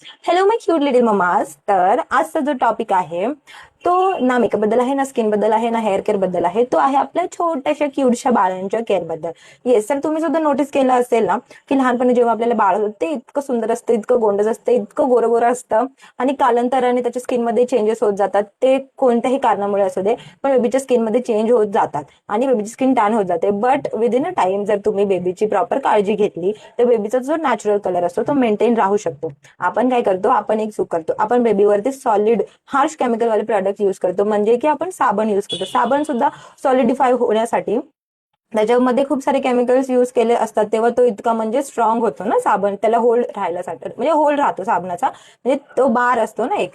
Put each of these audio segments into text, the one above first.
Hello माय cute little mama's. तर आजचा जो टॉपिक आहे तो ना मेकअप बद्दल आहे, ना स्किन बद्दल आहे, ना हेअर केअर बद्दल आहे. तो आहे आपल्या छोट्याशा क्यूटशा बाळांच्या केअर बद्दल. येस, तर तुम्ही सुद्धा नोटीस केलं असेल ना की लहानपणी जेव्हा आपल्याला बाळ होतं ते इतकं सुंदर असतं, इतकं गोंडस असतं, इतकं गोरं गोरं असतं आणि कालांतराने त्याच्या स्किनमध्ये चेंजेस होत जातात. ते कोणत्याही कारणामुळे असू दे, पण बेबीच्या स्किनमध्ये चेंज होत जातात आणि बेबीची स्किन टॅन होत जाते. बट विदिन अ टाइम जर तुम्ही बेबीची प्रॉपर काळजी घेतली तर बेबीचा जो नॅचरल कलर असतो तो मेंटेन राहू शकतो. आपण काय करतो, आपण एक चूक करतो, आपण बेबीवरती सॉलिड हार्श केमिकल वाले प्रोडक्ट यूज करतो. म्हणजे की आपण साबण यूज करतो. साबण सुद्धा सॉलिडिफाय होण्यासाठी त्याच्यामध्ये खूप सारे केमिकल्स यूज केले असतात, तेव्हा तो इतका म्हणजे स्ट्रॉंग होतो ना साबण. त्याला होल्ड राहायला म्हणजे होल्ड राहतो साबणाचा, म्हणजे तो बार असतो ना एक.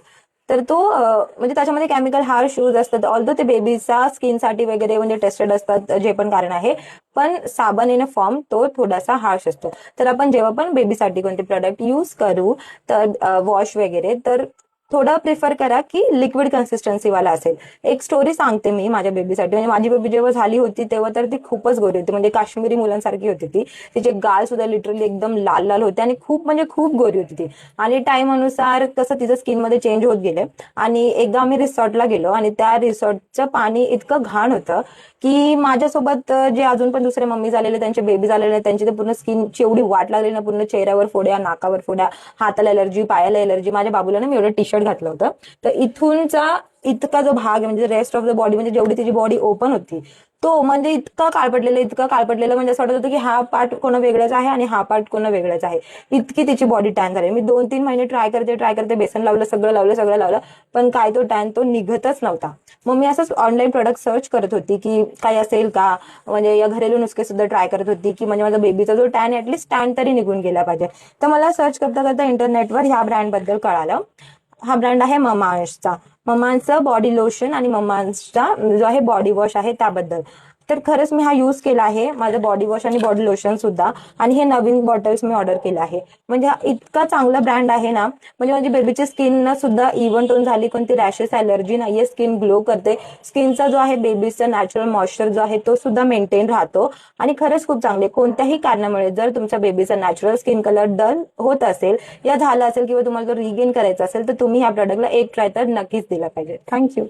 तर तो म्हणजे त्याच्यामध्ये केमिकल हार्श यूज असतात. ऑल्दो ते बेबीचा स्किनसाठी वगैरे म्हणजे टेस्टेड असतात, जे पण कारण आहे. पण साबण इन अ फॉर्म तो थोडासा हार्श असतो. तर आपण जेव्हा पण बेबीसाठी कोणते प्रोडक्ट यूज करू, तर वॉश वगैरे, तर थोडं प्रिफर करा की लिक्विड कन्सिस्टन्सी वाला असेल. एक स्टोरी सांगते मी माझ्या बेबीसाठी. म्हणजे माझी बेबी जेव्हा झाली होती तेव्हा तर ती खूपच गोरी होती, म्हणजे काश्मीरी मुलांसारखी होती ती. तिचे गाल सुद्धा लिटरली एकदम लाल लाल होते आणि खूप म्हणजे खूप गोरी होती ती. आणि टाइम अनुसार कसं तिचं स्किन मध्ये चेंज होत गेले. आणि एकदा आम्ही रिसॉर्टला गेलो आणि त्या रिसॉर्टचं पाणी इतकं घाण होतं की माझ्यासोबत जे अजून पण दुसरे मम्मी झालेले, त्यांचे बेबी झालेले, त्यांची तर पूर्ण स्किनची एवढी वाट लागली ना, पूर्ण चेहऱ्यावर फोड्या, नाकावर फोड्या, हाताला एलर्जी, पायाला एलर्जी. माझ्या बाबूला ना मी एवढं टी शर्ट घातलं होतं, तर इथूनचा इतका जो भाग आहे म्हणजे रेस्ट ऑफ द बॉडी, म्हणजे जेवढी तिची बॉडी ओपन होती, तो म्हणजे इतका काळपटलेला, इतका काळपटलेला, म्हणजे असं वाटत होतं की हा पार्ट कोणा वेगळाच आहे आणि हा पार्ट कोणा वेगळाच आहे. इतकी तिची बॉडी टॅन झाली. मी 2-3 महिने ट्राय करते, बेसन लावलं, सगळं लावलं, पण काय तो टॅन तो निघतच नव्हता. मग मी असंच ऑनलाईन प्रोडक्ट सर्च करत होती की काय असेल का, म्हणजे या घरेलू नुसके सुद्धा ट्राय करत होती की म्हणजे माझा बेबीचा जो टॅन ऍटलीस्ट टॅन तरी निघून गेला पाहिजे. तर मला सर्च करता करता इंटरनेटवर ह्या ब्रँड बद्दल कळालं. हा ब्रँड आहे ममाअर्थचा. ममाअर्थचा बॉडी लोशन आणि ममाअर्थचा जो आहे बॉडी वॉश आहे त्याबद्दल. तर खरंच मी हा यूज केला आहे, माझं बॉडी वॉश आणि बॉडी लोशन सुद्धा. आणि हे नवीन बॉटल्स मी ऑर्डर केलं आहे. म्हणजे हा इतका चांगला ब्रँड आहे ना, म्हणजे माझी बेबीची स्किन सुद्धा इव्हन टोन झाली, कोणती रॅशेस, अलर्जी नाहीये, स्किन ग्लो करते. स्किनचा जो आहे बेबीचा नॅचरल मॉइश्चर जो आहे तो सुद्धा मेंटेन राहतो. आणि खरंच खूप चांगले. कोणत्याही कारणामुळे जर तुमच्या बेबीचा नॅचरल स्किन कलर डल होत असेल या झाला असेल किंवा तुम्हाला तो रिगेन करायचा असेल, तर तुम्ही ह्या प्रॉडक्टला एक ट्राय तर नक्कीच दिला पाहिजे. थँक्यू.